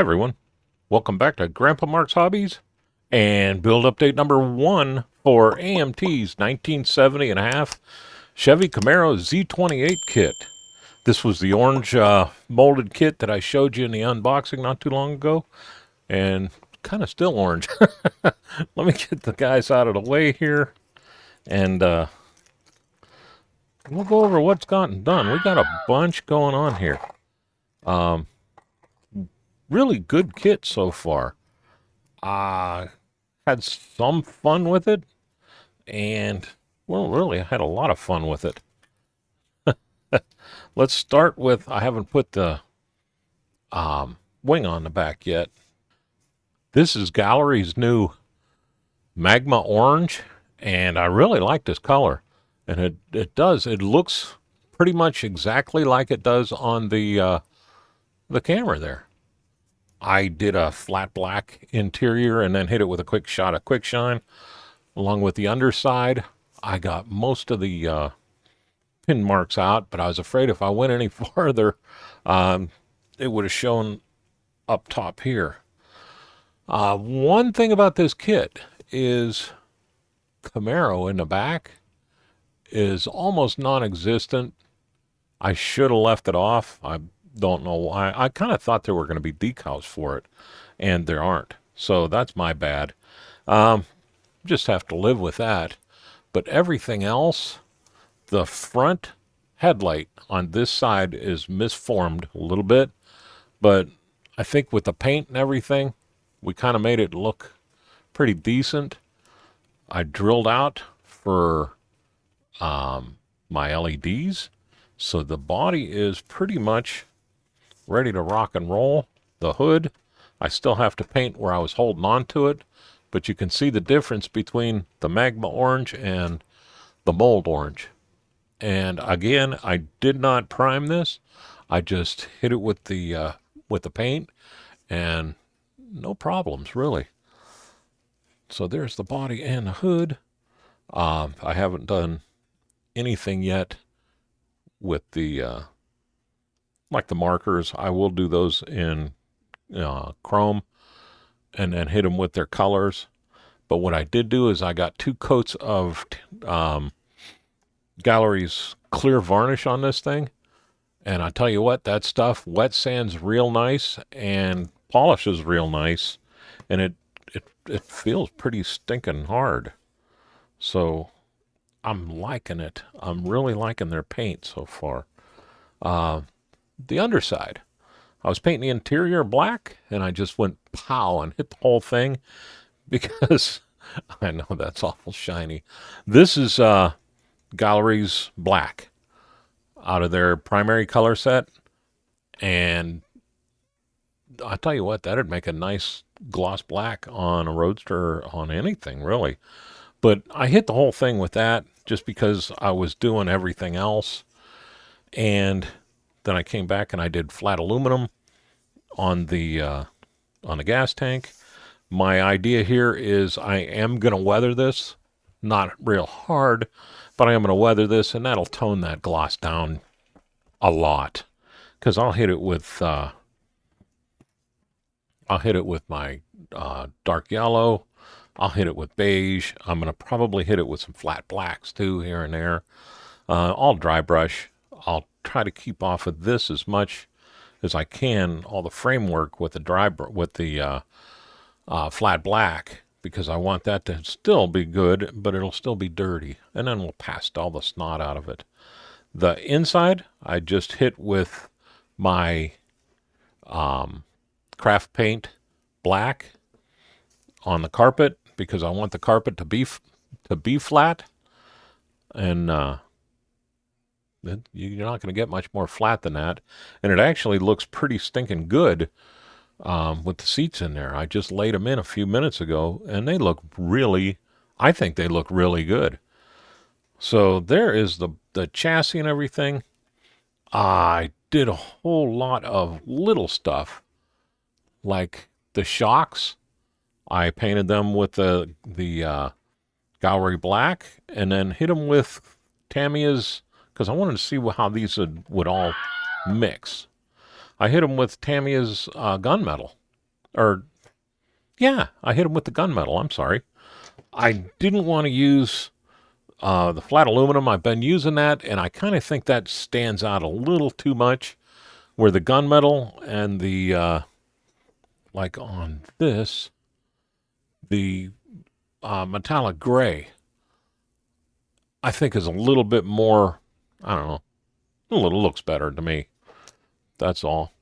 Hi everyone, welcome back to Grandpa Mark's Hobbies and build update number 1 for AMT's 1970 and a half Chevy Camaro Z28 kit. This was the orange molded kit that I showed you in the unboxing not too long ago, and kind of still orange. Let me get the guys out of the way here, and we'll go over what's gotten done. We got a bunch going on here. Really good kit so far. Had some fun with it, and, well, really, I had a lot of fun with it. Let's start with, I haven't put the wing on the back yet. This is Gallery's new Magma Orange, and I really like this color. And it looks pretty much exactly like it does on the camera there. I did a flat black interior and then hit it with a quick shot of quick shine. Along with the underside, I got most of the pin marks out, but I was afraid if I went any farther, it would have shown up top here. One thing about this kit is Camaro in the back is almost non-existent. I should have left it off. I don't know why. I kind of thought there were going to be decals for it, and there aren't. So that's my bad. Just have to live with that. But everything else, the front headlight on this side is misformed a little bit, but I think with the paint and everything, we kind of made it look pretty decent. I drilled out for my LEDs, so the body is pretty much ready to rock and roll. The hood, I still have to paint where I was holding on to it, but you can see the difference between the Magma Orange and the Mold Orange. And again, I did not prime this. I just hit it with the paint, and no problems really. So there's the body and the hood. I haven't done anything yet with the like the markers. I will do those in chrome and then hit them with their colors. But what I did do is I got 2 coats of Gallery's clear varnish on this thing, and I tell you what, that stuff wet sands real nice and polishes real nice, and it feels pretty stinking hard. So I'm liking it. I'm really liking their paint so far. The underside, I was painting the interior black, and I just went pow and hit the whole thing because I know that's awful shiny. This is Gallery's black out of their primary color set, and I tell you what, that'd make a nice gloss black on a Roadster, on anything really. But I hit the whole thing with that just because I was doing everything else, and then I came back and I did flat aluminum on the gas tank. My idea here is I am going to weather this, not real hard, but I am going to weather this, and that'll tone that gloss down a lot. Because I'll hit it with my dark yellow. I'll hit it with beige. I'm going to probably hit it with some flat blacks too, here and there. All dry brush. I'll try to keep off of this as much as I can, all the framework with the flat black, because I want that to still be good, but it'll still be dirty, and then we'll paste all the snot out of it. The inside, I just hit with my craft paint black on the carpet because I want the carpet to be flat, and you're not going to get much more flat than that. And it actually looks pretty stinking good with the seats in there. I just laid them in a few minutes ago, and they look really, I think they look really good. So there is the chassis and everything. I did a whole lot of little stuff, like the shocks. I painted them with the Gallery black, and then hit them with Tamiya's, because I wanted to see how these would all mix. I hit them with Tamiya's gunmetal, Or, yeah, I hit them with the gunmetal. I'm sorry. I didn't want to use the flat aluminum. I've been using that, and I kind of think that stands out a little too much. Where the gunmetal and the, like on this, the metallic gray, I think is a little bit more, I don't know, a little looks better to me. That's all.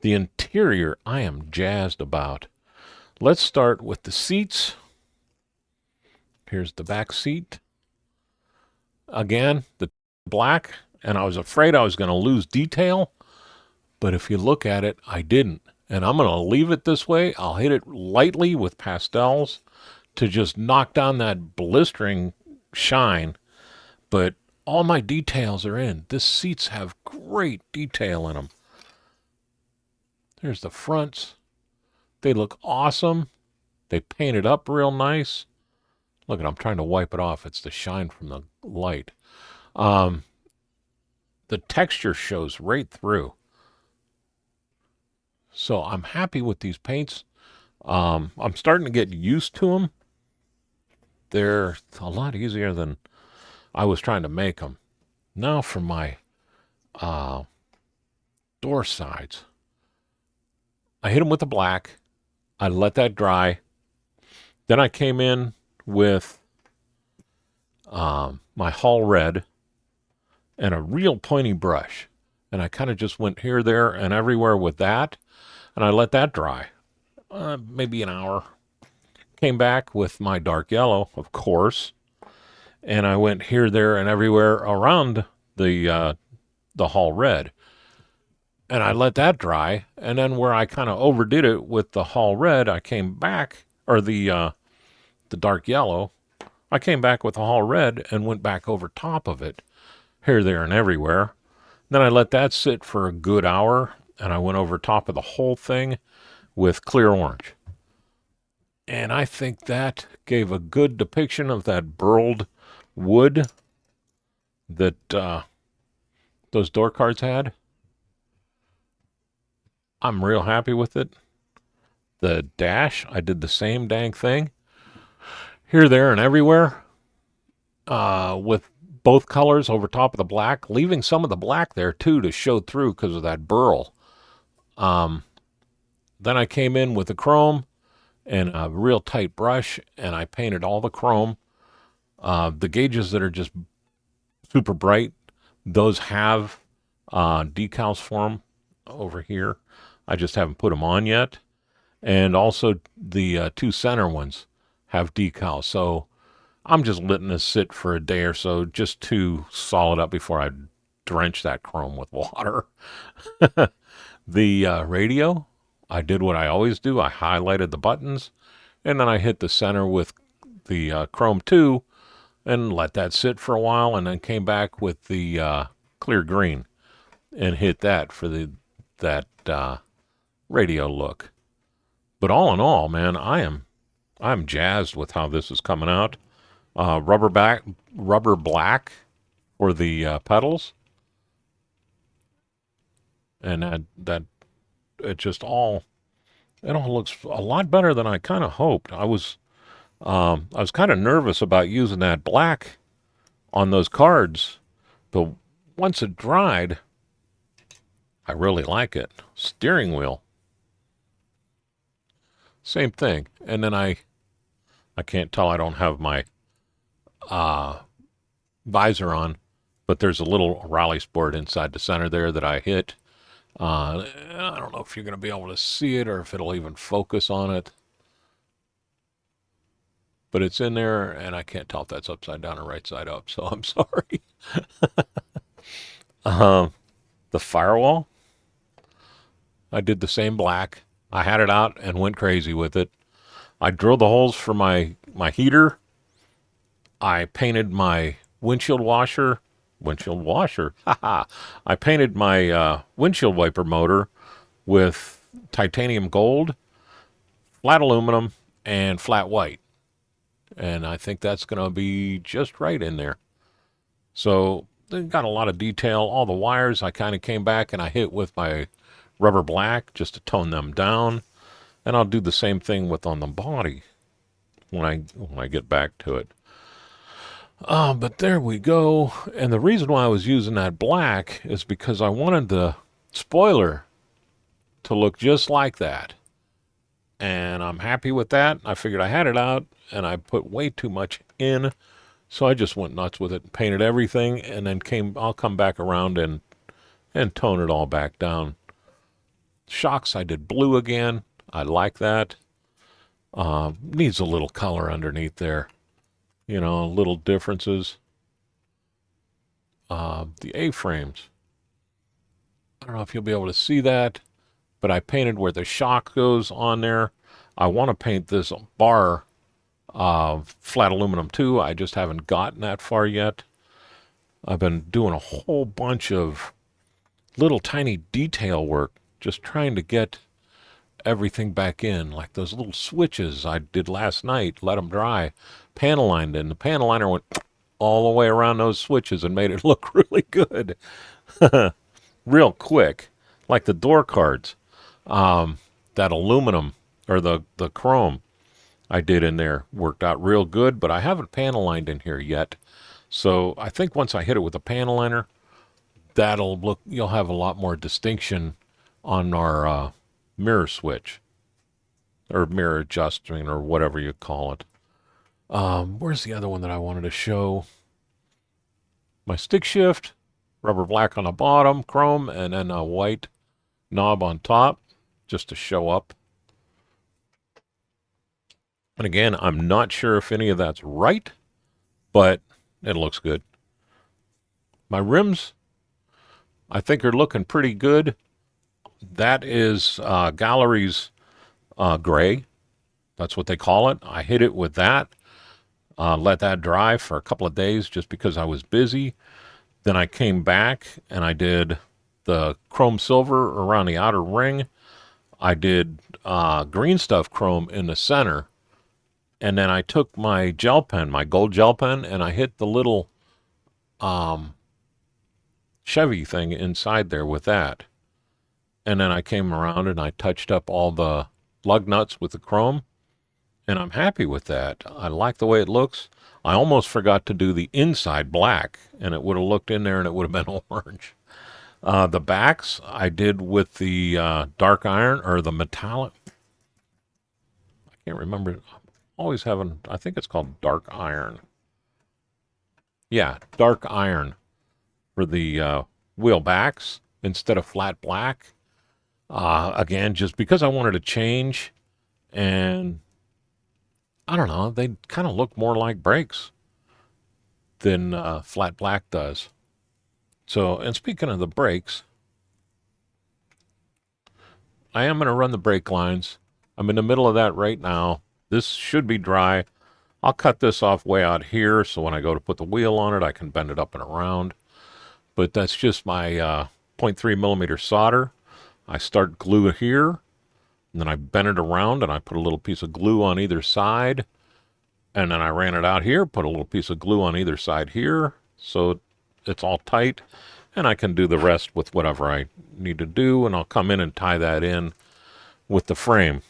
The interior, I am jazzed about. Let's start with the seats. Here's the back seat. Again, the black, and I was afraid I was going to lose detail, but if you look at it, I didn't. And I'm going to leave it this way. I'll hit it lightly with pastels to just knock down that blistering shine, but all my details are in. This seats have great detail in them. There's the fronts. They look awesome. They painted up real nice. Look, I'm trying to wipe it off. It's the shine from the light. The texture shows right through. So I'm happy with these paints. I'm starting to get used to them. They're a lot easier than I was trying to make them. Now for my door sides. I hit them with the black. I let that dry. Then I came in with my Hull red and a real pointy brush. And I kind of just went here, there, and everywhere with that. And I let that dry. Maybe an hour. Came back with my dark yellow, of course. And I went here, there, and everywhere around the Hull red. And I let that dry. And then where I kind of overdid it with the Hull red, I came back, or the dark yellow, I came back with the Hull red and went back over top of it, here, there, and everywhere. Then I let that sit for a good hour, and I went over top of the whole thing with clear orange. And I think that gave a good depiction of that burled wood that those door cards had. I'm real happy with it. The dash, I did the same dang thing. Here, there, and everywhere. With both colors over top of the black, leaving some of the black there too to show through because of that burl. Then I came in with the chrome and a real tight brush, and I painted all the chrome. The gauges that are just super bright, those have decals for them over here. I just haven't put them on yet. And also the two center ones have decals. So I'm just letting this sit for a day or so just to solid up before I drench that chrome with water. The radio, I did what I always do. I highlighted the buttons, and then I hit the center with the chrome 2 and let that sit for a while, and then came back with the clear green and hit that for that radio look. But all in all, man, I'm jazzed with how this is coming out. Rubber black for the pedals, and that it all looks a lot better than I kind of hoped. I was kind of nervous about using that black on those cards, but once it dried, I really like it. Steering wheel, same thing. And then I can't tell, I don't have my visor on, but there's a little rally sport inside the center there that I hit. I don't know if you're going to be able to see it or if it'll even focus on it, but it's in there, and I can't tell if that's upside down or right side up, so I'm sorry. The Firewall, I did the same black. I had it out and went crazy with it. I drilled the holes for my heater. I painted my windshield washer. Haha. I painted my windshield wiper motor with titanium gold, flat aluminum, and flat white. And I think that's going to be just right in there. So they got a lot of detail. All the wires I kind of came back and I hit with my rubber black just to tone them down. And I'll do the same thing with on the body when I get back to it. But there we go. And the reason why I was using that black is because I wanted the spoiler to look just like that. And I'm happy with that. I figured I had it out, and I put way too much in. So I just went nuts with it and painted everything, and then I'll come back around and tone it all back down. Shocks, I did blue again. I like that. Needs a little color underneath there. You know, little differences. The A-frames. I don't know if you'll be able to see that, but I painted where the shock goes on there. I want to paint this bar flat aluminum too. I just haven't gotten that far yet. I've been doing a whole bunch of little tiny detail work, just trying to get everything back in, like those little switches I did last night, let them dry, panel lined, and the panel liner went all the way around those switches and made it look really good. Real quick, like the door cards. That aluminum, or the chrome I did in there worked out real good, but I haven't panel lined in here yet. So I think once I hit it with a panel liner, you'll have a lot more distinction on our mirror switch, or mirror adjusting, or whatever you call it. Where's the other one that I wanted to show? My stick shift, rubber black on the bottom, chrome, and then a white knob on top, just to show up. And again, I'm not sure if any of that's right, but it looks good. My rims, I think, are looking pretty good. That is Gallery's gray. That's what they call it. I hit it with that. Let that dry for a couple of days just because I was busy. Then I came back and I did the chrome silver around the outer ring. I did green stuff chrome in the center. And then I took my gel pen, my gold gel pen, and I hit the little Chevy thing inside there with that. And then I came around and I touched up all the lug nuts with the chrome. And I'm happy with that. I like the way it looks. I almost forgot to do the inside black, and it would have looked in there and it would have been orange. The backs I did with the dark iron, or the metallic. I can't remember. Always having, I think it's called dark iron. Yeah, dark iron for the wheel backs instead of flat black. Again, just because I wanted to change, and I don't know, they kind of look more like brakes than flat black does. So, and speaking of the brakes, I am going to run the brake lines. I'm in the middle of that right now. This should be dry. I'll cut this off way out here, so when I go to put the wheel on it, I can bend it up and around. But that's just my 0.3 millimeter solder. I start glue here, and then I bend it around, and I put a little piece of glue on either side. And then I ran it out here, put a little piece of glue on either side here, so it's all tight. And I can do the rest with whatever I need to do, and I'll come in and tie that in with the frame.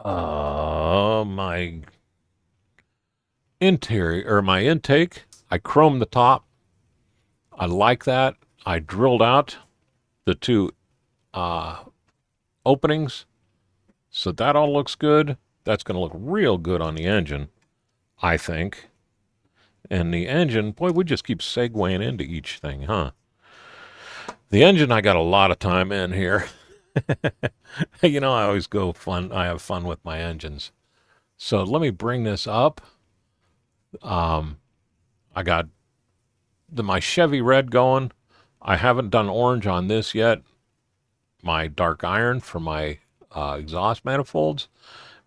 My interior, or my intake, I chromed the top. I like that. I drilled out the two openings, so that all looks good. That's going to look real good on the engine, I think. And the engine, boy, we just keep segueing into each thing, huh? The engine, I got a lot of time in here. You know, I always I have fun with my engines. So let me bring this up. I got my Chevy red going. I haven't done orange on this yet. My dark iron for my exhaust manifolds.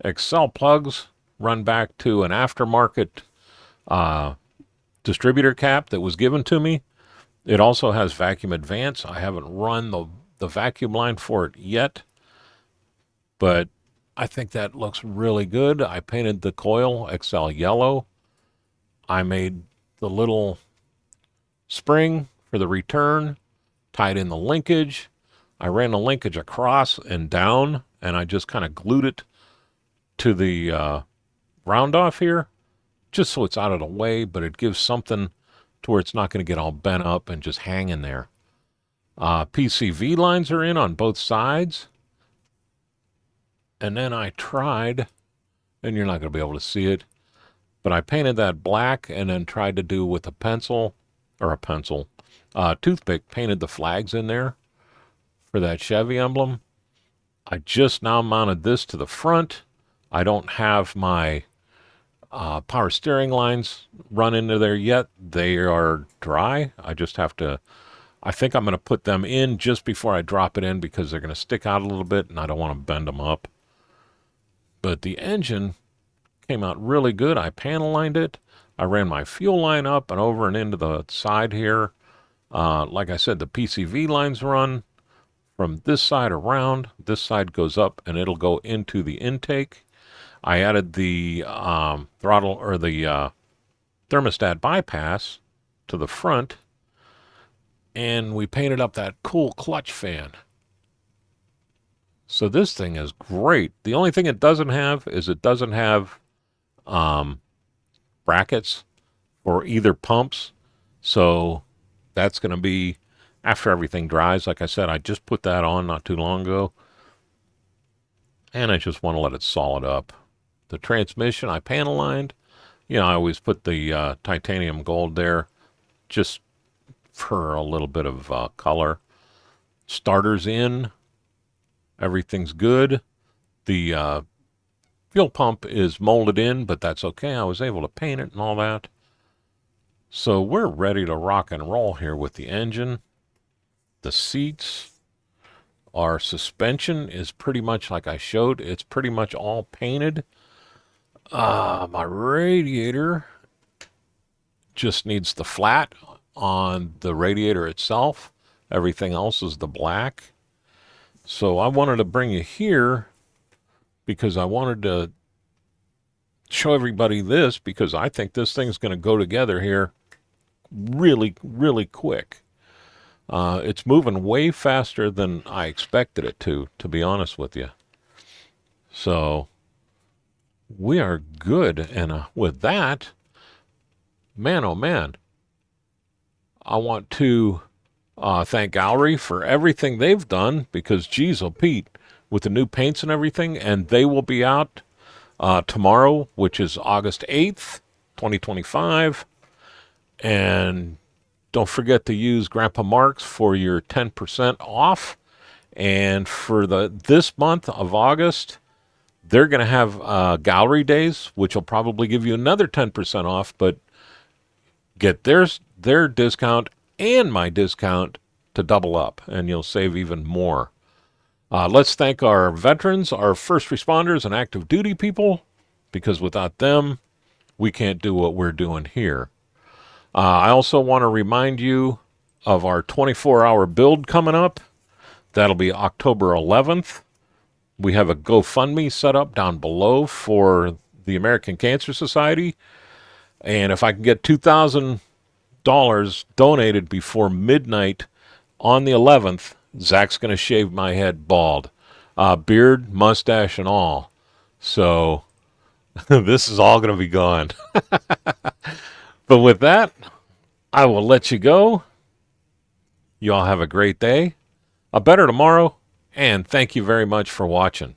Excel plugs run back to an aftermarket distributor cap that was given to me. It also has vacuum advance. I haven't run the vacuum line for it yet, but I think that looks really good. I painted the coil Excel yellow. I made the little spring for the return, tied in the linkage. I ran the linkage across and down and I just kind of glued it to the round off here, just so it's out of the way, but it gives something to where it's not going to get all bent up and just hanging there. PCV lines are in on both sides. And then I tried, and you're not going to be able to see it, but I painted that black and then tried to do with a toothpick, painted the flags in there for that Chevy emblem. I just now mounted this to the front. I don't have my power steering lines run into there yet. They are dry. I think I'm going to put them in just before I drop it in because they're going to stick out a little bit and I don't want to bend them up. But the engine came out really good. I panel lined it. I ran my fuel line up and over and into the side here. Like I said, the PCV lines run from this side around. This side goes up and it'll go into the intake. I added the throttle or the thermostat bypass to the front, and we painted up that cool clutch fan. So this thing is great. The only thing it doesn't have is it doesn't have brackets for either pumps. So that's going to be after everything dries. Like I said, I just put that on not too long ago, and I just want to let it solid up. The transmission I panel lined. You know, I always put the titanium gold there just for a little bit of color. Starter's in. Everything's good. The fuel pump is molded in, but that's okay. I was able to paint it and all that. So we're ready to rock and roll here with the engine. The seats. Our suspension is pretty much like I showed. It's pretty much all painted. My radiator just needs the flat on the radiator itself. Everything else is the black. So I wanted to bring you here because I wanted to show everybody this because I think this thing's going to go together here really, really quick. It's moving way faster than I expected it to be honest with you. So we are good. And with that, man, oh man, I want to thank Gallery for everything they've done because, geez, oh Pete, with the new paints and everything, and they will be out tomorrow, which is August 8th, 2025. And don't forget to use Grandpa Mark's for your 10% off. And for this month of August, they're going to have gallery days, which will probably give you another 10% off, but get their discount and my discount to double up, and you'll save even more. Let's thank our veterans, our first responders, and active duty people, because without them, we can't do what we're doing here. I also want to remind you of our 24-hour build coming up. That'll be October 11th. We have a GoFundMe set up down below for the American Cancer Society. And if I can get $2,000 donated before midnight on the 11th, Zach's going to shave my head bald. Beard, mustache, and all. So this is all going to be gone. But with that, I will let you go. You all have a great day, a better tomorrow, and thank you very much for watching.